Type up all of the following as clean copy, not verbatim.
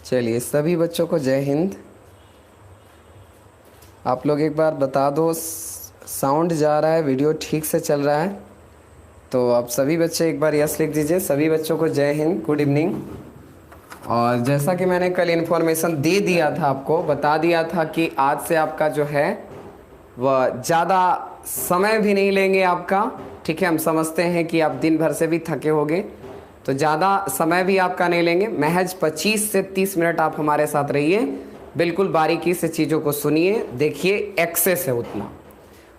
चलिए सभी बच्चों को जय हिंद। आप लोग एक बार बता दो, साउंड जा रहा है, वीडियो ठीक से चल रहा है? तो आप सभी बच्चे एक बार यस लिख दीजिए। सभी बच्चों को जय हिंद, गुड इवनिंग। और जैसा कि मैंने कल इन्फॉर्मेशन दे दिया था, आपको बता दिया था कि आज से आपका जो है वह ज़्यादा समय भी नहीं लेंगे आपका। ठीक है, हम समझते हैं कि आप दिन भर से भी थके होंगे, तो ज़्यादा समय भी आपका नहीं लेंगे। महज 25 से 30 मिनट आप हमारे साथ रहिए, बिल्कुल बारीकी से चीज़ों को सुनिए, देखिए एक्सेस है उतना।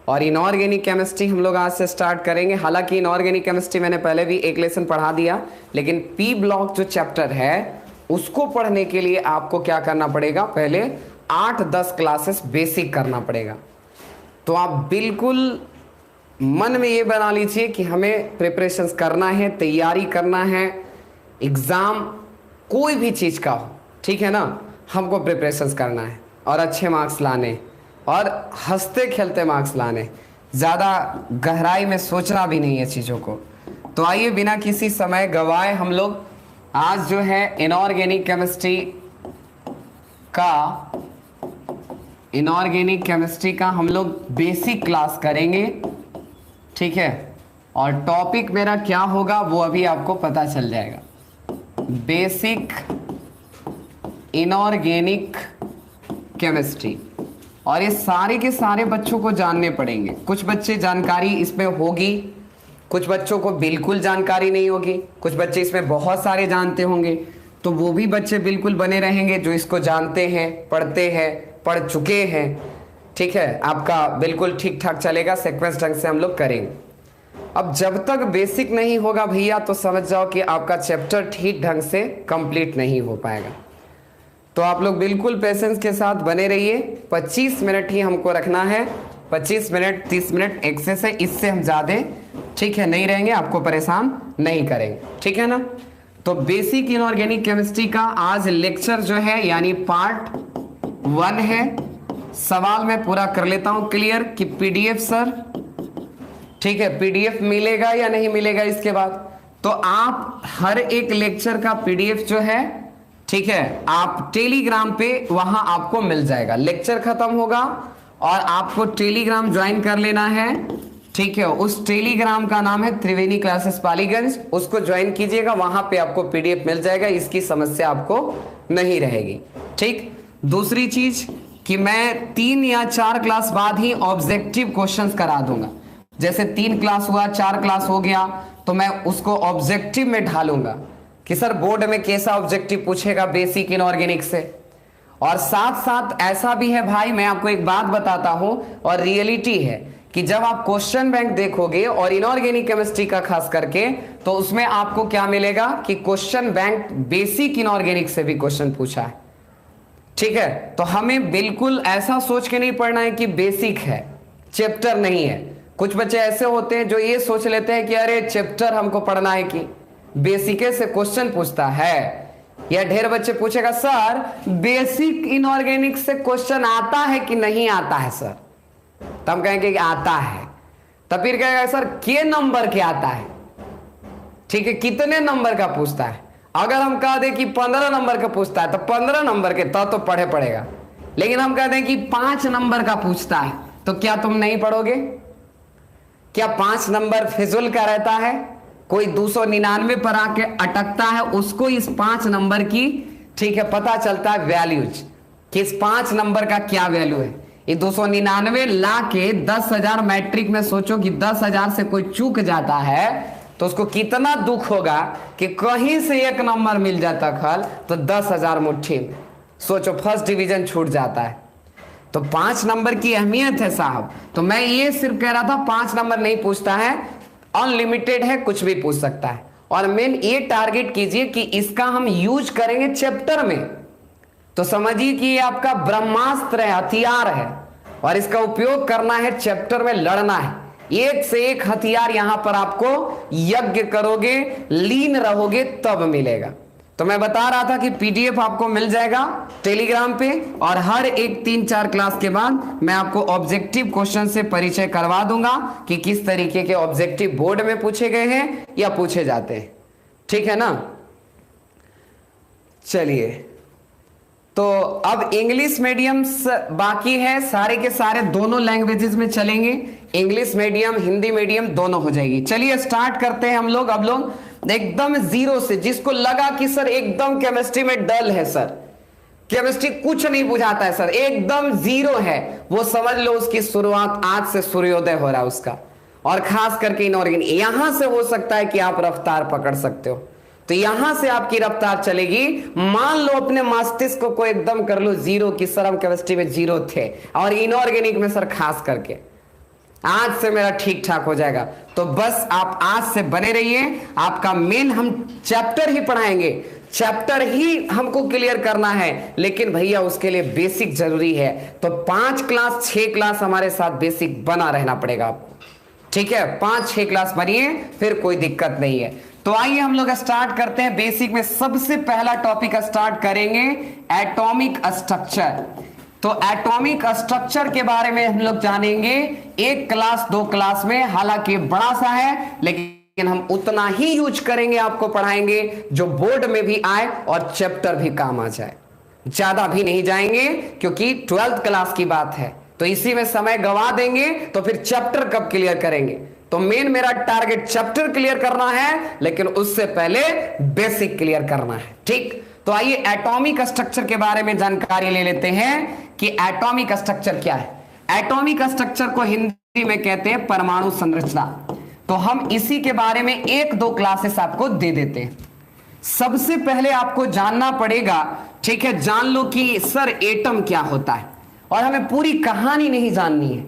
और इनऑर्गेनिक केमिस्ट्री हम लोग आज से स्टार्ट करेंगे। हालांकि इनऑर्गेनिक केमिस्ट्री मैंने पहले भी एक लेसन पढ़ा दिया, लेकिन पी ब्लॉक जो चैप्टर है उसको पढ़ने के लिए आपको क्या करना पड़ेगा, पहले 8-10 क्लासेस बेसिक करना पड़ेगा। तो आप बिल्कुल मन में ये बना लीजिए कि हमें प्रिपरेशंस करना है, तैयारी करना है, एग्ज़ाम कोई भी चीज़ का हो, ठीक है ना, हमको प्रिपरेशंस करना है और अच्छे मार्क्स लाने और हंसते खेलते मार्क्स लाने। ज़्यादा गहराई में सोचना भी नहीं है चीज़ों को। तो आइए बिना किसी समय गवाए हम लोग आज जो है इनऑर्गेनिक केमिस्ट्री का हम लोग बेसिक क्लास करेंगे, ठीक है। और टॉपिक मेरा क्या होगा वो अभी आपको पता चल जाएगा। बेसिक इनऑर्गेनिक केमिस्ट्री, और ये सारे के सारे बच्चों को जानने पड़ेंगे। कुछ बच्चे जानकारी इसमें होगी, कुछ बच्चों को बिल्कुल जानकारी नहीं होगी, कुछ बच्चे इसमें बहुत सारे जानते होंगे। तो वो भी बच्चे बिल्कुल बने रहेंगे जो इसको जानते हैं, पढ़ते हैं, पढ़ चुके हैं, ठीक है। आपका बिल्कुल ठीक ठाक चलेगा, सीक्वेंस ढंग से हम लोग करेंगे। अब जब तक बेसिक नहीं होगा भैया, तो समझ जाओ कि आपका चैप्टर ठीक ढंग से कंप्लीट नहीं हो पाएगा। तो आप लोग बिल्कुल पेशेंस के साथ बने रहिए। 25 मिनट ही हमको रखना है, 25 मिनट 30 मिनट एक्सेस है, इससे हम ज़्यादा ठीक है नहीं रहेंगे, आपको परेशान नहीं करेंगे, ठीक है ना। तो बेसिक इनऑर्गेनिक केमिस्ट्री का आज लेक्चर जो है यानी पार्ट 1 है। सवाल मैं पूरा कर लेता हूं क्लियर कि पीडीएफ सर, ठीक है, पीडीएफ मिलेगा या नहीं मिलेगा इसके बाद। तो आप हर एक लेक्चर का पीडीएफ जो है, ठीक है, आप टेलीग्राम पे वहां आपको मिल जाएगा। लेक्चर खत्म होगा और आपको टेलीग्राम ज्वाइन कर लेना है, ठीक है। उस टेलीग्राम का नाम है त्रिवेणी क्लासेस पालीगंज, उसको ज्वाइन कीजिएगा, वहां पे आपको पीडीएफ मिल जाएगा, इसकी समस्या आपको नहीं रहेगी, ठीक। दूसरी चीज कि मैं 3 या 4 क्लास बाद ही ऑब्जेक्टिव क्वेश्चंस करा दूंगा। जैसे 3 क्लास हुआ, 4 क्लास हो गया, तो मैं उसको ऑब्जेक्टिव में ढालूंगा कि सर बोर्ड में कैसा ऑब्जेक्टिव पूछेगा बेसिक इनऑर्गेनिक से। और साथ साथ ऐसा भी है भाई, मैं आपको एक बात बताता हूं और रियलिटी है कि जब आप क्वेश्चन बैंक देखोगे और इनऑर्गेनिक केमिस्ट्री का खास करके, तो उसमें आपको क्या मिलेगा कि क्वेश्चन बैंक बेसिक इनऑर्गेनिक से भी क्वेश्चन पूछा है, ठीक है। तो हमें बिल्कुल ऐसा सोच के नहीं पढ़ना है कि बेसिक है, चैप्टर नहीं है। कुछ बच्चे ऐसे होते हैं जो ये सोच लेते हैं कि अरे चैप्टर हमको पढ़ना है कि बेसिक से क्वेश्चन पूछता है। या ढेर बच्चे पूछेगा सर बेसिक इनऑर्गेनिक से क्वेश्चन आता है कि नहीं आता है सर, तो हम कहेंगे कि आता है। तो फिर कहेगा सर के नंबर के आता है, ठीक है, कितने नंबर का पूछता है। अगर हम कह दें कि 15 नंबर का पूछता है तो 15 नंबर के तो पढ़े पड़ेगा। लेकिन हम कह दें कि 5 नंबर का पूछता है, तो क्या तुम नहीं पढ़ोगे? क्या 5 नंबर फिजूल का रहता है? कोई 299 पर आके अटकता है, उसको इस 5 नंबर की, ठीक है, पता चलता है वैल्यूज कि इस 5 नंबर का क्या वैल्यू है। ये 299 ला के 10,000 मैट्रिक में सोचो कि 10,000 से कोई चूक जाता है तो उसको कितना दुख होगा कि कहीं से एक नंबर मिल जाता खल तो 10,000 मुट्ठी में, सोचो फर्स्ट डिवीजन छूट जाता है। तो 5 नंबर की अहमियत है साहब। तो मैं ये सिर्फ कह रहा था 5 नंबर नहीं पूछता है, अनलिमिटेड है, कुछ भी पूछ सकता है। और मेन ये टारगेट कीजिए कि इसका हम यूज करेंगे चैप्टर में, तो समझिए कि ये आपका ब्रह्मास्त्र है, हथियार है, और इसका उपयोग करना है चैप्टर में, लड़ना है। एक से एक हथियार यहां पर आपको यज्ञ करोगे, लीन रहोगे तब मिलेगा। तो मैं बता रहा था कि पीडीएफ आपको मिल जाएगा टेलीग्राम पे, और हर एक 3-4 क्लास के बाद मैं आपको ऑब्जेक्टिव क्वेश्चन से परिचय करवा दूंगा कि किस तरीके के ऑब्जेक्टिव बोर्ड में पूछे गए हैं या पूछे जाते हैं, ठीक है ना। चलिए तो अब इंग्लिश मीडियम्स बाकी है, सारे के सारे दोनों लैंग्वेजेस में चलेंगे, इंग्लिश मीडियम हिंदी मीडियम दोनों हो जाएगी। चलिए स्टार्ट करते हैं हम लोग। अब लोग एकदम जीरो से, जिसको लगा कि सर एकदम केमिस्ट्री में डल है, सर केमिस्ट्री कुछ नहीं बुझाता है, सर एकदम जीरो है, वो समझ लो उसकी शुरुआत आज से सूर्योदय हो रहा है उसका। और खास करके इनऑर्गेनिक, यहां से हो सकता है कि आप रफ्तार पकड़ सकते हो, तो यहां से आपकी रफ्तार चलेगी। मान लो अपने मस्तिष्क को एकदम कर लो जीरो की, सर हम केमिस्ट्री में जीरो थे और इनऑर्गेनिक में सर खास करके आज से मेरा ठीक ठाक हो जाएगा। तो बस आप आज से बने रहिए, आपका मेन हम चैप्टर ही पढ़ाएंगे, चैप्टर ही हमको क्लियर करना है, लेकिन भैया उसके लिए बेसिक जरूरी है। तो 5 क्लास 6 क्लास हमारे साथ बेसिक बना रहना पड़ेगा आपको, ठीक है? 5-6 क्लास बनिए, फिर कोई दिक्कत नहीं है। तो आइए हम लोग स्टार्ट करते हैं। बेसिक में सबसे पहला टॉपिक स्टार्ट करेंगे एटॉमिक स्ट्रक्चर। तो एटॉमिक स्ट्रक्चर के बारे में हम लोग जानेंगे 1 क्लास 2 क्लास में, हालांकि बड़ा सा है लेकिन हम उतना ही यूज करेंगे, आपको पढ़ाएंगे जो बोर्ड में भी आए और चैप्टर भी काम आ जाए। ज्यादा भी नहीं जाएंगे क्योंकि 12th क्लास की बात है, तो इसी में समय गवा देंगे तो फिर चैप्टर कब क्लियर करेंगे। तो मेन मेरा टारगेट चैप्टर क्लियर करना है, लेकिन उससे पहले बेसिक क्लियर करना है, ठीक? तो आइए एटॉमिक स्ट्रक्चर के बारे में जानकारी ले लेते हैं कि एटॉमिक स्ट्रक्चर क्या है। एटॉमिक स्ट्रक्चर को हिंदी में कहते हैं परमाणु संरचना। तो हम इसी के बारे में 1-2 क्लासेस आपको दे देते हैं। सबसे पहले आपको जानना पड़ेगा, ठीक है, जान लो कि सर एटम क्या होता है, और हमें पूरी कहानी नहीं जाननी है,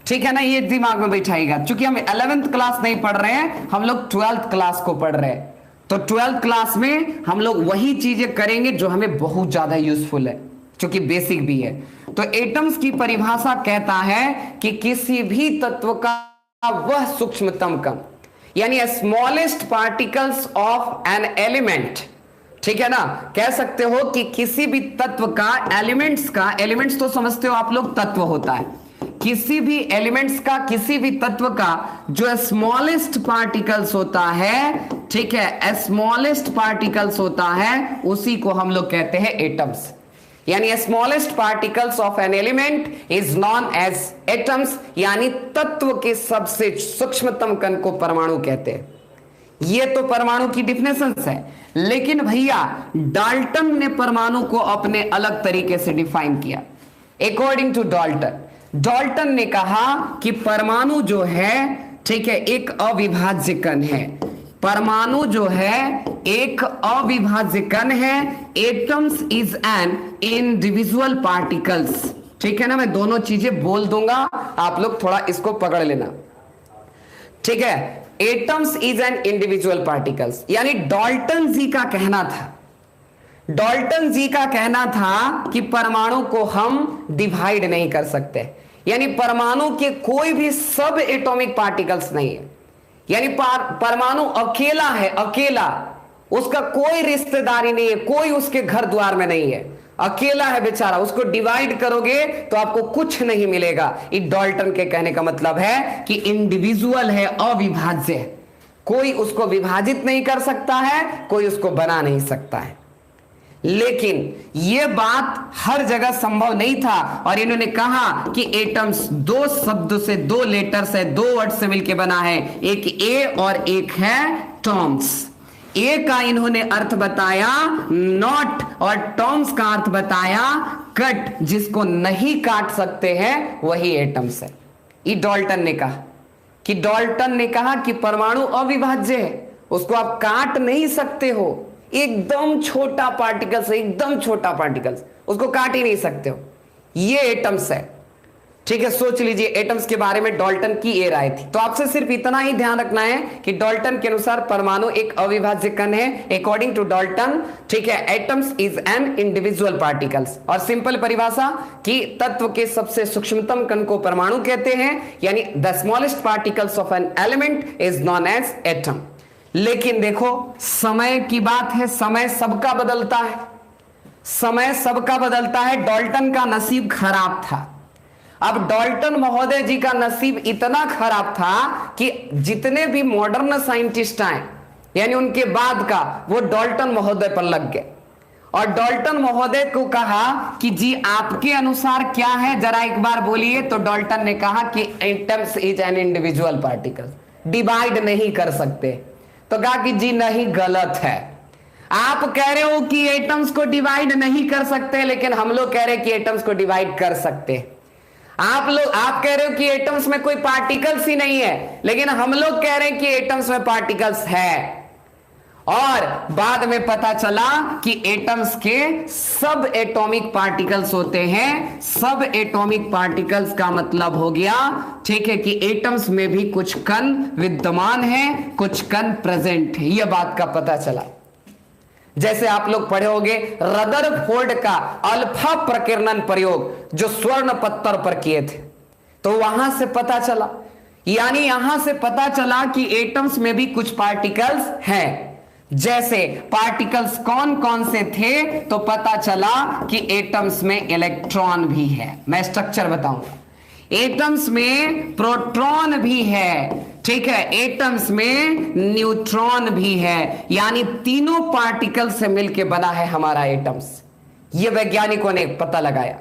ठीक है ना? ये दिमाग में बैठाइएगा, क्योंकि हम 11th क्लास नहीं पढ़ रहे हैं, हम लोग 12th क्लास को पढ़ रहे हैं। तो 12th क्लास में हम लोग वही चीजें करेंगे जो हमें बहुत ज्यादा यूजफुल है, क्योंकि बेसिक भी है। तो एटम्स की परिभाषा कहता है कि किसी भी तत्व का वह सूक्ष्मतम कण, यानी smallest particles of an element, ठीक है ना? कह सकते हो कि किसी भी तत्व का, एलिमेंट्स तो समझते हो आप लोग, तत्व होता है, किसी भी एलिमेंट्स का, किसी भी तत्व का जो स्मॉलेस्ट पार्टिकल्स होता है, ठीक है, स्मॉलेस्ट पार्टिकल्स होता है, उसी को हम लोग कहते हैं एटम्स। यानी smallest particles of an element is known as atoms, यानी तत्व के सबसे सूक्ष्मतम कण को परमाणु कहते हैं। ये तो परमाणु की डिफिनेशन है, लेकिन भैया डाल्टन ने परमाणु को अपने अलग तरीके से डिफाइन किया। अकॉर्डिंग टू डाल्टन ने कहा कि परमाणु जो है, ठीक है, एक अविभाज्य कण है। परमाणु जो है एक अविभाज्य कण है। Atoms is an individual particles, ठीक है ना? मैं दोनों चीजें बोल दूंगा, आप लोग थोड़ा इसको पकड़ लेना, ठीक है? Atoms is an individual particles, यानी डाल्टन जी का कहना था कि परमाणु को हम डिवाइड नहीं कर सकते, यानी परमाणु के कोई भी सब एटॉमिक पार्टिकल्स नहीं है, यानी परमाणु अकेला है, अकेला, उसका कोई रिश्तेदारी नहीं है, कोई उसके घर द्वार में नहीं है, अकेला है बेचारा। उसको डिवाइड करोगे तो आपको कुछ नहीं मिलेगा। ये डाल्टन के कहने का मतलब है कि इंडिविजुअल है, अविभाज्य है, कोई उसको विभाजित नहीं कर सकता है, कोई उसको बना नहीं सकता है। लेकिन यह बात हर जगह संभव नहीं था, और इन्होंने कहा कि एटम्स 2 शब्द से, 2 लेटर से, 2 वर्ड से मिलकर बना है, एक ए और एक है टॉम्स। ए का इन्होंने अर्थ बताया नॉट, और टॉम्स का अर्थ बताया कट, जिसको नहीं काट सकते हैं वही एटम्स है। ये डाल्टन ने कहा कि परमाणु अविभाज्य है, उसको आप काट नहीं सकते हो, एकदम छोटा पार्टिकल्स है, एकदम छोटा पार्टिकल्स, उसको काट ही नहीं सकते हो, ये एटम्स है, ठीक है? सोच लीजिए एटम्स के बारे में डाल्टन की ये राय थी। तो आपसे सिर्फ इतना ही ध्यान रखना है कि डाल्टन के अनुसार परमाणु एक अविभाज्य कण है, अकॉर्डिंग टू डाल्टन, ठीक है? Atoms is an individual particles. और सिंपल परिभाषा कि तत्व के सबसे सूक्ष्मतम कण को परमाणु कहते हैं, यानी the smallest particles of an element is known as atom. लेकिन देखो समय की बात है, समय सबका बदलता है। डाल्टन का नसीब खराब था। अब डाल्टन महोदय जी का नसीब इतना खराब था कि जितने भी मॉडर्न साइंटिस्ट आए, यानी उनके बाद का, वो डाल्टन महोदय पर लग गए, और डाल्टन महोदय को कहा कि जी आपके अनुसार क्या है, जरा एक बार बोलिए। तो डाल्टन ने कहा कि atoms is an individual particle, divide नहीं कर सकते। तो कहा कि जी नहीं, गलत है। आप कह रहे हो कि एटम्स को डिवाइड नहीं कर सकते, लेकिन हम लोग कह रहे हैं कि एटम्स को डिवाइड कर सकते। आप कह रहे हो कि एटम्स में कोई पार्टिकल्स ही नहीं है, लेकिन हम लोग कह रहे हैं कि एटम्स में पार्टिकल्स है। और बाद में पता चला कि एटम्स के सब एटॉमिक पार्टिकल्स होते हैं। सब एटॉमिक पार्टिकल्स का मतलब हो गया, ठीक है, कि एटम्स में भी कुछ कण विद्यमान है, कुछ कण प्रेजेंट है। यह बात का पता चला। जैसे आप लोग पढ़े होंगे रदरफोर्ड का अल्फा प्रकीर्णन प्रयोग जो स्वर्ण पत्थर पर किए थे, तो वहां से पता चला, यानी यहां से पता चला कि एटम्स में भी कुछ पार्टिकल्स हैं। जैसे पार्टिकल्स कौन कौन से थे, तो पता चला कि एटम्स में इलेक्ट्रॉन भी है। मैं स्ट्रक्चर बताऊंगा। एटम्स में प्रोटॉन भी है, ठीक है, एटम्स में न्यूट्रॉन भी है, यानी तीनों पार्टिकल से मिलकर बना है हमारा एटम्स। ये वैज्ञानिकों ने पता लगाया।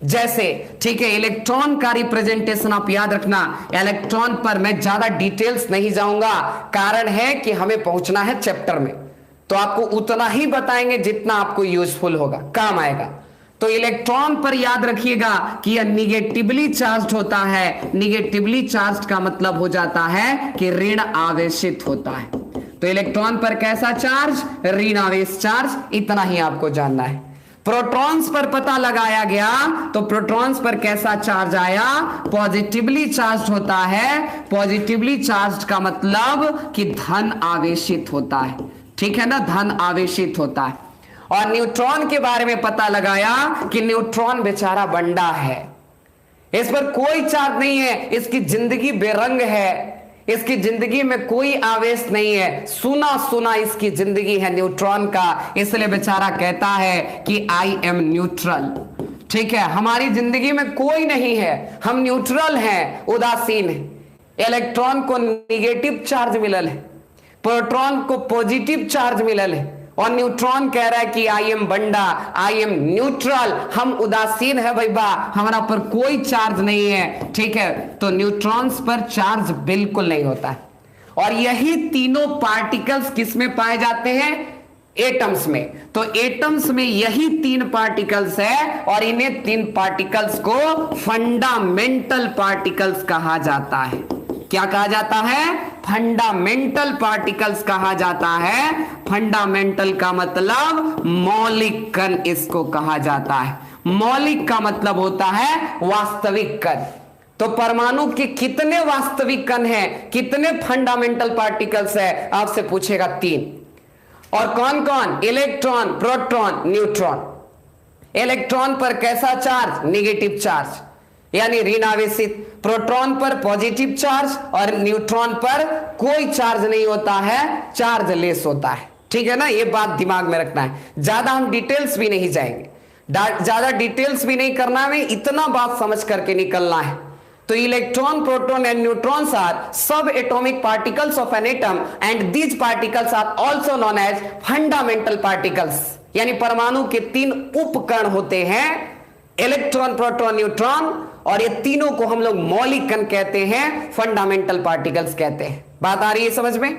जैसे, ठीक है, इलेक्ट्रॉन का रिप्रेजेंटेशन आप याद रखना। इलेक्ट्रॉन पर मैं ज्यादा डिटेल्स नहीं जाऊंगा, कारण है कि हमें पहुंचना है चैप्टर में, तो आपको उतना ही बताएंगे जितना आपको यूजफुल होगा, काम आएगा। तो इलेक्ट्रॉन पर याद रखिएगा कि यह निगेटिवली चार्ज होता है। निगेटिवली चार्ज का मतलब हो जाता है कि ऋण आवेशित होता है। तो इलेक्ट्रॉन पर कैसा चार्ज? ऋण आवेश चार्ज। इतना ही आपको जानना है। प्रोटॉन्स पर पता लगाया गया, तो प्रोटॉन्स पर कैसा चार्ज आया? पॉजिटिवली चार्ज होता है। पॉजिटिवली चार्ज का मतलब कि धन आवेशित होता है, ठीक है ना, धन आवेशित होता है। और न्यूट्रॉन के बारे में पता लगाया कि न्यूट्रॉन बेचारा बंडा है, इस पर कोई चार्ज नहीं है, इसकी जिंदगी बेरंग है, इसकी जिंदगी में कोई आवेश नहीं है, सुना सुना इसकी जिंदगी है न्यूट्रॉन का। इसलिए बेचारा कहता है कि आई एम न्यूट्रल, ठीक है, हमारी जिंदगी में कोई नहीं है, हम न्यूट्रल हैं, उदासीन है। इलेक्ट्रॉन को निगेटिव चार्ज मिलल है, प्रोटॉन को पॉजिटिव चार्ज मिलल है, और न्यूट्रॉन कह रहा है कि I am Banda, I am neutral, हम उदासीन है भाई बा, हमारा पर कोई चार्ज नहीं है, ठीक है। तो न्यूट्रॉन्स पर चार्ज बिल्कुल नहीं होता है। और यही तीनों पार्टिकल्स किसमें पाए जाते हैं? एटम्स में। तो एटम्स में यही तीन पार्टिकल्स है, और इन्हें तीन पार्टिकल्स को फंडामेंटल पार्टिकल्स कहा जाता है। क्या कहा जाता है? फंडामेंटल पार्टिकल्स कहा जाता है। फंडामेंटल का मतलब मौलिक कण इसको कहा जाता है। मौलिक का मतलब होता है वास्तविक कण। तो परमाणु के कितने वास्तविक कण हैं, कितने फंडामेंटल पार्टिकल्स है? आपसे पूछेगा 3। और कौन कौन? Electron, proton, neutron. इलेक्ट्रॉन पर कैसा चार्ज? नेगेटिव चार्ज, यानी ऋण आवेशित। प्रोटॉन पर पॉजिटिव चार्ज, और न्यूट्रॉन पर कोई चार्ज नहीं होता है, चार्ज लेस होता है, ठीक है ना। ये बात दिमाग में रखना है। ज्यादा हम डिटेल्स भी नहीं जाएंगे, ज्यादा डिटेल्स भी नहीं करना है, इतना बात समझ करके निकलना है। तो electron, proton and neutrons are subatomic particles of an atom, and these particles are also known as fundamental particles. यानी परमाणु के 3 उपकण होते हैं, इलेक्ट्रॉन, प्रोटॉन, न्यूट्रॉन, और ये तीनों को हम लोग मौलिक कण कहते हैं, फंडामेंटल पार्टिकल्स कहते हैं। बात आ रही है समझ में?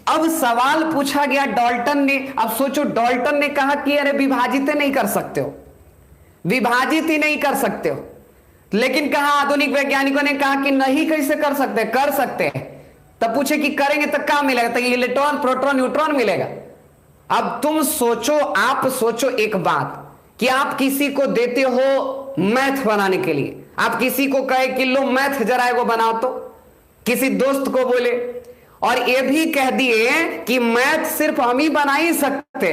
अब सवाल पूछा गया डाल्टन ने। अब सोचो, डाल्टन ने कहा कि अरे विभाजित ही नहीं कर सकते हो, विभाजित ही नहीं कर सकते हो, लेकिन कहा आधुनिक वैज्ञानिकों ने कहा कि नहीं, कैसे कर सकते? कर सकते हैं। तब पूछे कि करेंगे तो क्या मिलेगा? तो इलेक्ट्रॉन, प्रोटॉन, न्यूट्रॉन मिलेगा। अब तुम सोचो, आप सोचो एक बात कि आप किसी को देते हो मैथ बनाने के लिए, आप किसी को कहे कि लो मैथ जरा वो बनाओ, तो किसी दोस्त को बोले, और ये भी कह दिए कि मैथ सिर्फ हम ही बना ही सकते,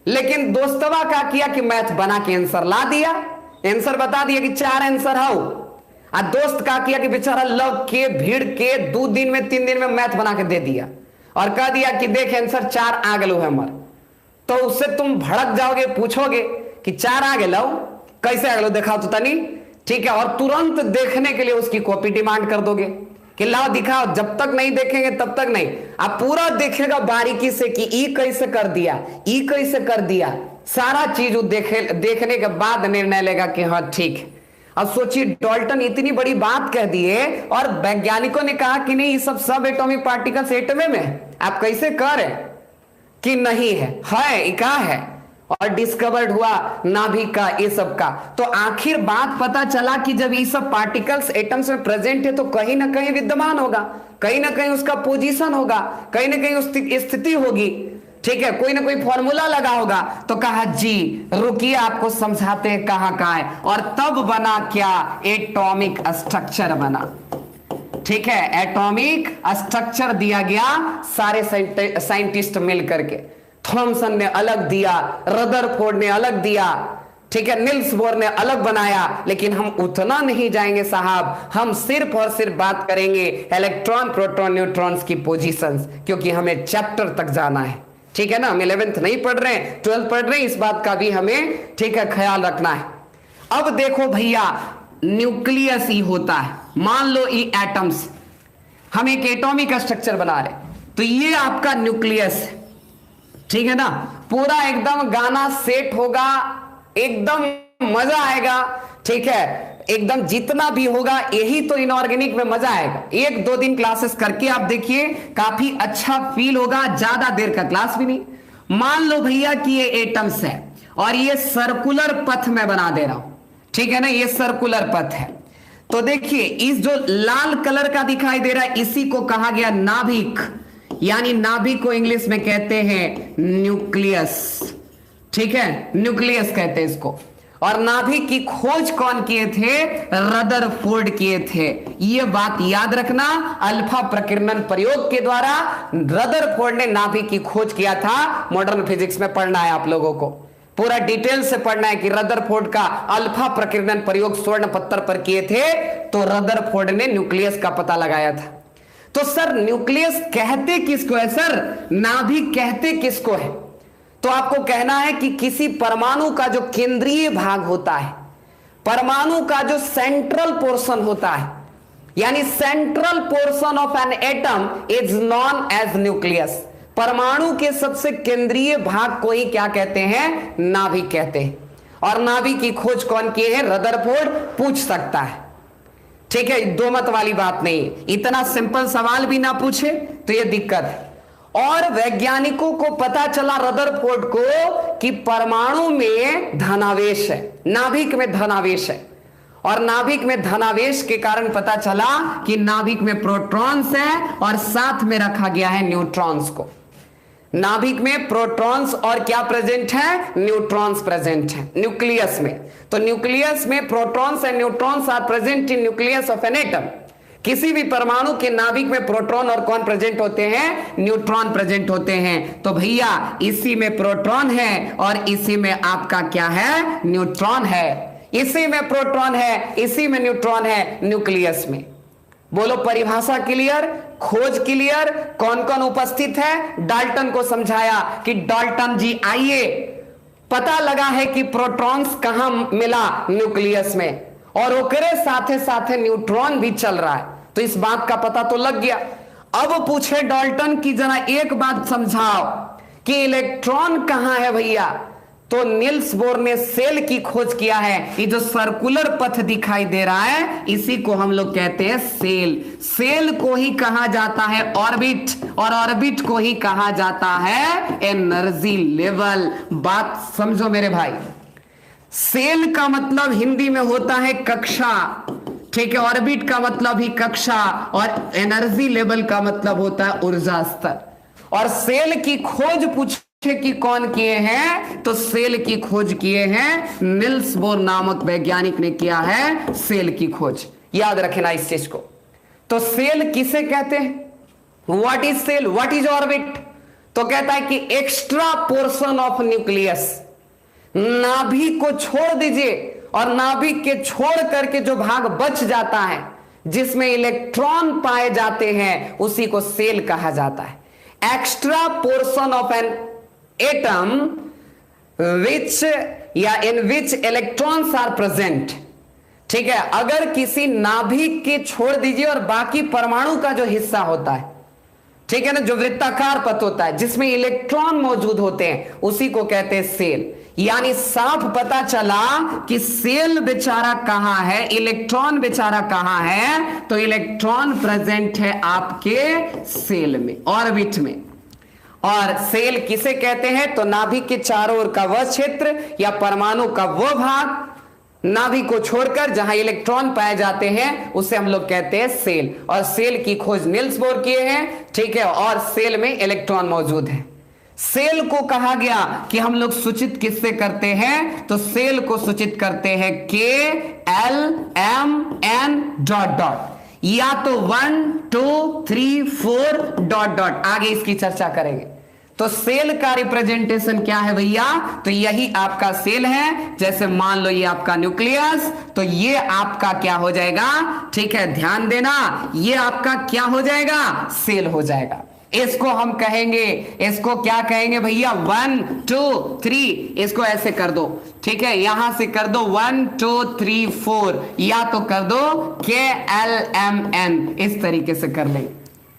लेकिन दोस्तवा क्या किया कि मैथ बना के आंसर ला दिया, आंसर बता दिया कि 4 आंसर हो। और दोस्त क्या किया कि बेचारा लव के भीड़ के 2 दिन में 3 दिन में मैथ बना के दे दिया, और कह दिया कि देख आंसर 4 आ गए है हमार। तो उससे तुम भड़क जाओगे, पूछोगे कि 4 आ गए, लो कैसे आ गए, दिखाओ तो तनी, ठीक है। और तुरंत देखने के लिए उसकी कॉपी डिमांड कर दोगे कि लाओ दिखाओ। जब तक नहीं देखेंगे तब तक नहीं। आप पूरा देखेगा बारीकी से कि ई कैसे कर दिया, ई कैसे कर दिया, सारा चीज देखने के बाद निर्णय लेगा कि हाँ ठीक है। अब सोचिए, डाल्टन इतनी बड़ी बात कह दिए और वैज्ञानिकों ने कहा कि नहीं, ये सब एटॉमिक पार्टिकल्स एटमे में है। आप कैसे कह रहे कि नहीं है क्या है? और डिस्कवर्ड हुआ नाभिक का, ये सब का। तो आखिर बात पता चला कि जब ये सब पार्टिकल्स एटम्स में प्रेजेंट है तो कहीं ना कहीं विद्यमान होगा, कहीं ना कहीं उसका पोजीशन होगा, कहीं ना कहीं उसकी स्थिति होगी। ठीक है, कोई ना कोई फॉर्मूला लगा होगा। तो कहा जी रुकिए, आपको समझाते हैं कहां का है। और तब बना क्या? एटॉमिक स्ट्रक्चर बना। ठीक है, एटॉमिक स्ट्रक्चर दिया गया सारे साइंटिस्ट मिलकर के। थॉमसन ने अलग दिया, रदरफोर्ड ने अलग दिया, ठीक है, निल्स बोर ने अलग बनाया। लेकिन हम उतना नहीं जाएंगे साहब, हम सिर्फ और सिर्फ बात करेंगे इलेक्ट्रॉन, प्रोटॉन, न्यूट्रॉन्स की पोजीशंस, क्योंकि हमें चैप्टर तक जाना है। ठीक है ना, हम 11th नहीं पढ़ रहे हैं, 12th पढ़ रहे हैं, इस बात का भी हमें ठीक है ख्याल रखना है। अब देखो भैया, न्यूक्लियस ही होता है। मान लो ये एटम्स, हम एक एटॉमिक स्ट्रक्चर बना रहे, तो ये आपका न्यूक्लियस है। ठीक है ना, पूरा एकदम गाना सेट होगा, एकदम मजा आएगा। ठीक है, एकदम जितना भी होगा, यही तो इनऑर्गेनिक में मजा आएगा। 1-2 दिन क्लासेस करके आप देखिए, काफी अच्छा फील होगा। ज्यादा देर का क्लास भी नहीं। मान लो भैया कि ये एटम्स है और ये सर्कुलर पथ में बना दे रहा हूं। ठीक है ना, ये सर्कुलर पथ है। तो देखिए, इस जो लाल कलर का दिखाई दे रहा है, इसी को कहा गया नाभिक, यानी नाभिक को इंग्लिश में कहते हैं न्यूक्लियस। ठीक है, न्यूक्लियस कहते हैं इसको। और नाभिक की खोज कौन किए थे? रदरफोर्ड किए थे। यह बात याद रखना, अल्फा प्रकीर्णन प्रयोग के द्वारा रदरफोर्ड ने नाभिक की खोज किया था। मॉडर्न फिजिक्स में पढ़ना है आप लोगों को, पूरा डिटेल से पढ़ना है कि रदरफोर्ड का अल्फा प्रकीर्णन प्रयोग स्वर्ण पत्थर पर किए थे। तो रदरफोर्ड ने न्यूक्लियस का पता लगाया था। तो सर न्यूक्लियस कहते किसको है? सर नाभिक कहते किसको है? तो आपको कहना है कि किसी परमाणु का जो केंद्रीय भाग होता है, परमाणु का जो सेंट्रल पोर्शन होता है, यानी central portion of an atom is known as nucleus. परमाणु के सबसे केंद्रीय भाग को ही क्या कहते हैं? नाभिक कहते हैं। और नाभिक की खोज कौन किए हैं? रदरफोर्ड। पूछ सकता है, ठीक है, दो मत वाली बात नहीं। इतना सिंपल सवाल भी ना पूछे तो यह दिक्कत है। और वैज्ञानिकों को पता चला रदरफोर्ड को कि परमाणु में धनावेश है, नाभिक में धनावेश है। और नाभिक में धनावेश के कारण पता चला कि नाभिक में प्रोटॉन्स है और साथ में रखा गया है न्यूट्रॉन्स को। नाभिक में प्रोटॉन्स और क्या प्रेजेंट है? न्यूट्रॉन्स प्रेजेंट है न्यूक्लियस में। तो न्यूक्लियस में protons and neutrons are present in nucleus of an atom. किसी भी परमाणु के नाभिक में प्रोटॉन और कौन प्रेजेंट होते हैं? न्यूट्रॉन प्रेजेंट होते हैं। तो भैया इसी में प्रोटॉन है और इसी में आपका क्या है? न्यूट्रॉन है। इसी में प्रोटॉन है, इसी में न्यूट्रॉन है, न्यूक्लियस में। बोलो परिभाषा क्लियर, खोज क्लियर, कौन कौन उपस्थित है? डाल्टन को समझाया कि डाल्टन जी आइए, पता लगा है कि प्रोटॉन्स कहां मिला? न्यूक्लियस में, और ओकरे साथे साथे न्यूट्रॉन भी चल रहा है। तो इस बात का पता तो लग गया। अब पूछे डाल्टन की जरा एक बात समझाओ कि इलेक्ट्रॉन कहां है भैया? तो निल्स बोर ने सेल की खोज किया है। ये जो सर्कुलर पथ दिखाई दे रहा है, इसी को हम लोग कहते हैं सेल। सेल को ही कहा जाता है ऑर्बिट, और ऑर्बिट को ही कहा जाता है एनर्जी लेवल। बात समझो मेरे भाई, सेल का मतलब हिंदी में होता है कक्षा, ठीक है, ऑर्बिट का मतलब ही कक्षा, और एनर्जी लेवल का मतलब होता है ऊर्जा स्तर। और सेल की खोज पूछे कि कौन किए हैं? तो सेल की खोज किए हैं निल्स बोर नामक वैज्ञानिक ने किया है सेल की खोज। याद रखना इस चीज को। तो सेल किसे कहते हैं? What is cell, what is orbit? तो कहता है कि एक्स्ट्रा पोर्शन ऑफ न्यूक्लियस। नाभिक को छोड़ दीजिए और नाभिक के छोड़ करके जो भाग बच जाता है, जिसमें इलेक्ट्रॉन पाए जाते हैं, उसी को सेल कहा जाता है। Extra portion of an atom which या इन विच इलेक्ट्रॉन्स आर प्रेजेंट। ठीक है, अगर किसी नाभिक के छोड़ दीजिए और बाकी परमाणु का जो हिस्सा होता है, ठीक है ना, जो वृत्ताकार पथ होता है जिसमें इलेक्ट्रॉन मौजूद होते हैं, उसी को कहते हैं सेल। यानी साफ पता चला कि सेल बेचारा कहां है, इलेक्ट्रॉन बेचारा कहां है, तो इलेक्ट्रॉन प्रेजेंट है आपके सेल में, ऑर्बिट में। और सेल किसे कहते हैं, तो नाभिक के चारों ओर का वह क्षेत्र या परमाणु का वह भाग, नाभिक को छोड़कर जहां इलेक्ट्रॉन पाए जाते हैं उसे हम लोग कहते हैं सेल। और सेल की खोज निल्स बोर किए हैं, ठीक है, और सेल में इलेक्ट्रॉन मौजूद है। सेल को कहा गया कि हम लोग सूचित किससे करते हैं, तो सेल को सूचित करते हैं KLMN डॉट डॉट, या तो 1 2 3 4 डॉट डॉट, आगे इसकी चर्चा करेंगे। तो सेल का रिप्रेजेंटेशन क्या है भैया, तो यही आपका सेल है। जैसे मान लो ये आपका न्यूक्लियस, तो ये आपका क्या हो जाएगा, ठीक है, ध्यान देना, ये आपका क्या हो जाएगा, सेल हो जाएगा। इसको हम कहेंगे, इसको क्या कहेंगे भैया, 1 2 3, इसको ऐसे कर दो, ठीक है, यहां से कर दो 1 2 3 4, या तो कर दो KLMN, इस तरीके से कर लेंगे।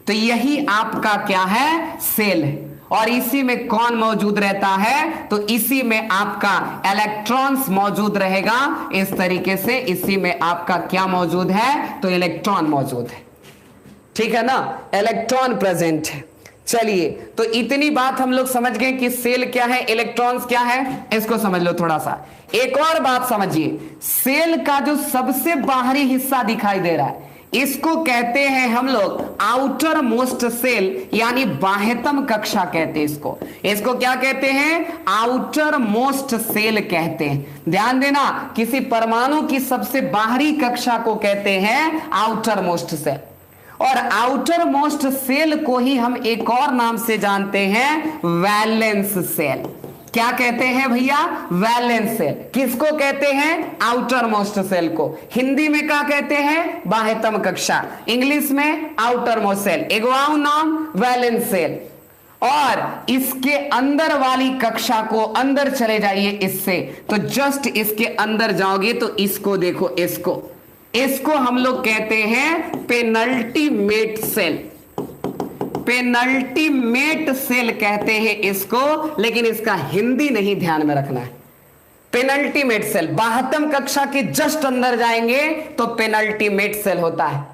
तो यही आपका क्या है, सेल है। और इसी में कौन मौजूद रहता है, तो इसी में आपका इलेक्ट्रॉन्स मौजूद रहेगा। इस तरीके से इसी में आपका क्या मौजूद है, तो इलेक्ट्रॉन मौजूद है, ठीक है ना, इलेक्ट्रॉन प्रेजेंट है। चलिए, तो इतनी बात हम लोग समझ गए कि सेल क्या है, इलेक्ट्रॉन्स क्या है, इसको समझ लो थोड़ा सा। एक और बात समझिए, सेल का जो सबसे बाहरी हिस्सा दिखाई दे रहा है, इसको कहते हैं हम लोग आउटर मोस्ट सेल, यानी बाह्यतम कक्षा कहते हैं इसको। इसको क्या कहते हैं, आउटर मोस्ट सेल कहते हैं। ध्यान देना, किसी परमाणु की सबसे बाहरी कक्षा को कहते हैं आउटर मोस्ट सेल। और आउटर मोस्ट सेल को ही हम एक और नाम से जानते हैं, वैलेंस सेल। क्या कहते हैं भैया, वैलेंस सेल। किसको कहते हैं, आउटर मोस्ट सेल को। हिंदी में क्या कहते हैं, बाह्यतम कक्षा, इंग्लिश में आउटर मोस्ट सेल। एक और नाम वैलेंस सेल। और इसके अंदर वाली कक्षा को, अंदर चले जाइए इससे, तो जस्ट इसके अंदर जाओगे तो इसको देखो, इसको हम लोग कहते हैं पेनल्टीमेट सेल। पेनल्टीमेट सेल कहते हैं इसको, लेकिन इसका हिंदी नहीं ध्यान में रखना है। पेनल्टीमेट सेल, बाह्यतम कक्षा के जस्ट अंदर जाएंगे तो पेनल्टीमेट सेल होता है।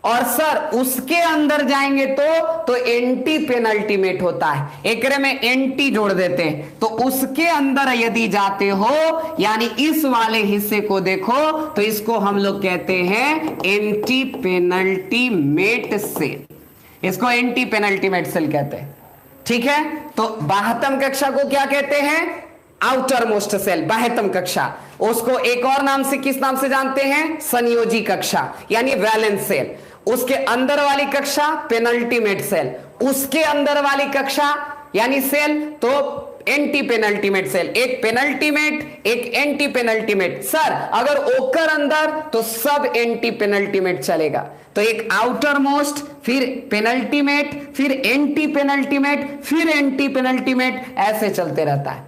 और सर उसके अंदर जाएंगे तो एंटी पेनल्टीमेट होता है। एकरे में एंटी जोड़ देते हैं, तो उसके अंदर यदि जाते हो, यानी इस वाले हिस्से को देखो, तो इसको हम लोग कहते हैं एंटी पेनल्टीमेट सेल। इसको एंटी पेनल्टीमेट सेल कहते हैं, ठीक है। तो बाह्यतम कक्षा को क्या कहते हैं, आउटर मोस्ट सेल, बाह्यतम कक्षा। उसको एक और नाम से, किस नाम से जानते हैं, संयोजी कक्षा, यानी वैलेंस सेल। उसके अंदर वाली कक्षा पेनल्टीमेट सेल, उसके अंदर वाली कक्षा यानी सेल तो एंटी पेनल्टीमेट सेल। एक पेनल्टीमेट, एक एंटी पेनल्टीमेट। सर अगर ओकर अंदर तो सब एंटी पेनल्टीमेट चलेगा। तो एक आउटर मोस्ट, फिर पेनल्टीमेट, फिर एंटी पेनल्टीमेट, फिर एंटी पेनल्टीमेट, ऐसे चलते रहता है,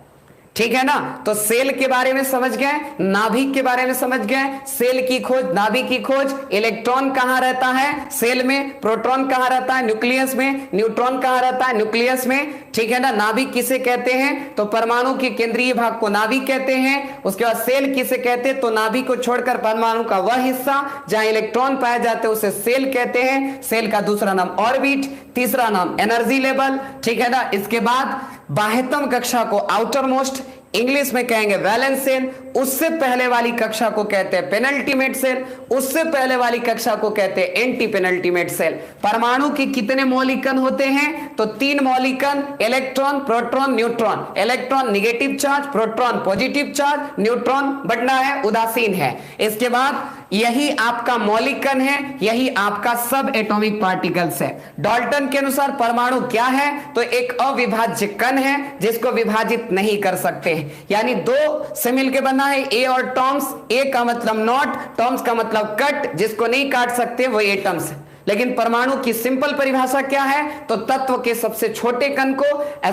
ठीक है ना। तो सेल के बारे में समझ गए, नाभिक के बारे में समझ गए, सेल की खोज, नाभिक की खोज, इलेक्ट्रॉन कहां रहता है सेल में, प्रोटॉन कहां रहता है न्यूक्लियस में, न्यूट्रॉन कहां रहता है न्यूक्लियस में, ठीक है ना। नाभिक किसे कहते हैं, तो परमाणु के केंद्रीय भाग को नाभिक कहते हैं। उसके बाद सेल किसे कहते हैं, तो नाभिक को छोड़कर परमाणु का वह हिस्सा जहां इलेक्ट्रॉन पाए जाते हैं उसे सेल कहते हैं। सेल का दूसरा नाम ऑर्बिट, तीसरा नाम एनर्जी लेवल, ठीक है ना। इसके बाद बाह्यतम कक्षा को आउटर मोस्ट, इंग्लिश में कहेंगे वैलेंस सेल। उससे पहले वाली कक्षा को कहते हैं पेनल्टीमेट सेल, उससे पहले वाली कक्षा को कहते हैं एंटी पेनल्टीमेट सेल। परमाणु के कितने मौलिकन होते हैं, तो 3 मौलिकन, electron, proton, neutron. Electron negative charge, proton positive charge, neutron बढ़ना है, उदासीन है। इसके बाद यही आपका मौलिकन है, यही आपका सब एटॉमिक पार्टिकल्स है। डाल्टन के अनुसार परमाणु क्या है, तो एक अविभाज्य कण है जिसको विभाजित नहीं कर सकते, यानी 2 से मिलकर बना है, ए और टॉम्स। ए का मतलब नॉट, टॉम्स का मतलब कट, जिसको नहीं काट सकते वो एटम्स है। लेकिन परमाणु की सिंपल परिभाषा क्या है, तो तत्व के सबसे छोटे कण को,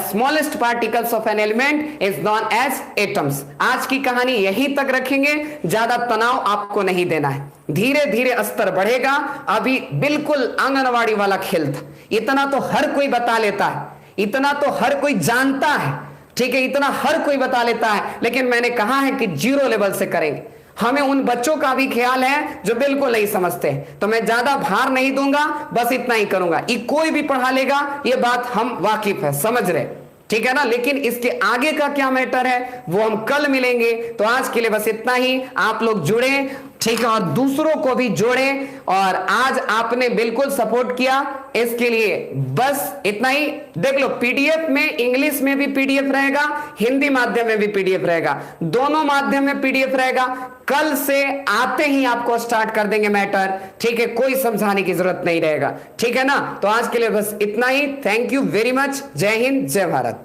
smallest particles of an element is known as atoms. आज की कहानी यहीं तक रखेंगे, ज्यादा तनाव आपको नहीं देना है, धीरे धीरे स्तर बढ़ेगा। अभी बिल्कुल आंगनवाड़ी वाला खेल था, इतना तो हर कोई बता लेता है, इतना तो हर कोई जानता है, ठीक है, इतना हर कोई बता लेता है, लेकिन मैंने कहा है कि 0 लेवल से करेंगे। हमें उन बच्चों का भी ख्याल है जो बिल्कुल नहीं समझते, तो मैं ज्यादा भार नहीं दूंगा, बस इतना ही करूंगा। ये कोई भी पढ़ा लेगा, ये बात हम वाकिफ है, समझ रहे, ठीक है ना। लेकिन इसके आगे का क्या मैटर है वो हम कल मिलेंगे। तो आज के लिए बस इतना ही। आप लोग जुड़े, ठीक है, और दूसरों को भी जोड़ें। और आज आपने बिल्कुल सपोर्ट किया, इसके लिए बस इतना ही। देख लो, पीडीएफ में इंग्लिश में भी पीडीएफ रहेगा, हिंदी माध्यम में भी पीडीएफ रहेगा, दोनों माध्यम में पीडीएफ रहेगा। कल से आते ही आपको स्टार्ट कर देंगे मैटर, ठीक है, कोई समझाने की जरूरत नहीं रहेगा, ठीक है ना। तो आज के लिए बस इतना ही। Thank you very much. जय हिंद, जय भारत।